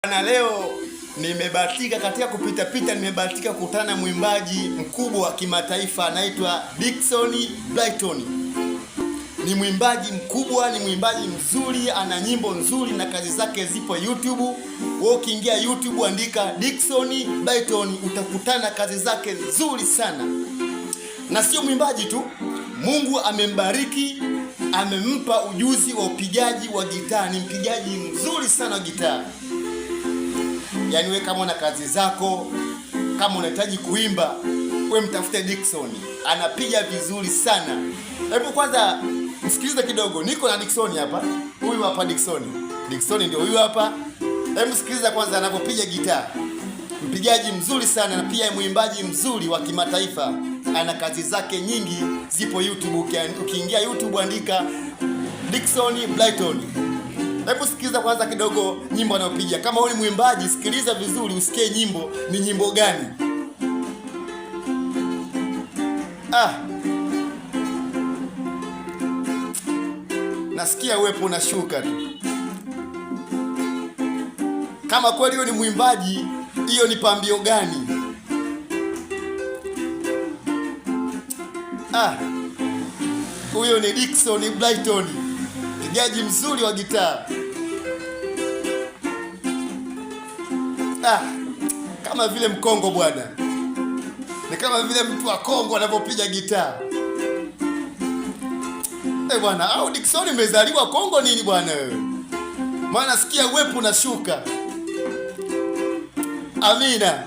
Na leo nimebahatika katika kupita nimebahatika kukutana na mwimbaji mkubwa wa kimataifa anaitwa Dickson Brighton. Ni mwimbaji mkubwa, ni mwimbaji mzuri, ana nyimbo nzuri na kazi zake zipo YouTube. Wewe ukiingia YouTube andika Dickson Brighton utakutana kazi zake nzuri sana. Na sio mwimbaji tu, Mungu amembariki, amempa ujuzi wa upigaji wa gitaa. Ni mpigaji mzuri sana wa gitaa. Yaani wewe kama una kazi zako, kama unahitaji kuimba, wewe mtafute Dickson. Anapiga vizuri sana. Hebu kwanza msikilize kidogo. Niko na Dickson hapa. Huyu hapa Dickson. Dickson ndio huyu hapa. Hebu sikiliza kwanza anapopiga gitaa. Mpigaji mzuri sana na pia mwimbaji mzuri wa kimataifa. Ana kazi zake nyingi zipo YouTube. Ukiingia YouTube andika Dickson Brighton. Hebu sikiliza kwanza kidogo nyimbo anayopiga. Kama wewe ni mwimbaji, sikiliza vizuri usikie nyimbo ni nyimbo gani. Nasikia uwepo unashuka tu. Kama kweli wewe ni mwimbaji, hiyo ni pambio gani? Huyo ni Dickson Brighton, mpigaji mzuri wa gitaa. Kama vile Mkongo bwana. Ni kama vile mtu wa Kongo anapopiga gitaa. Bwana, au Dickson umezaliwa Kongo nini bwana wewe? Maana sikia uwepo unashuka. Amina.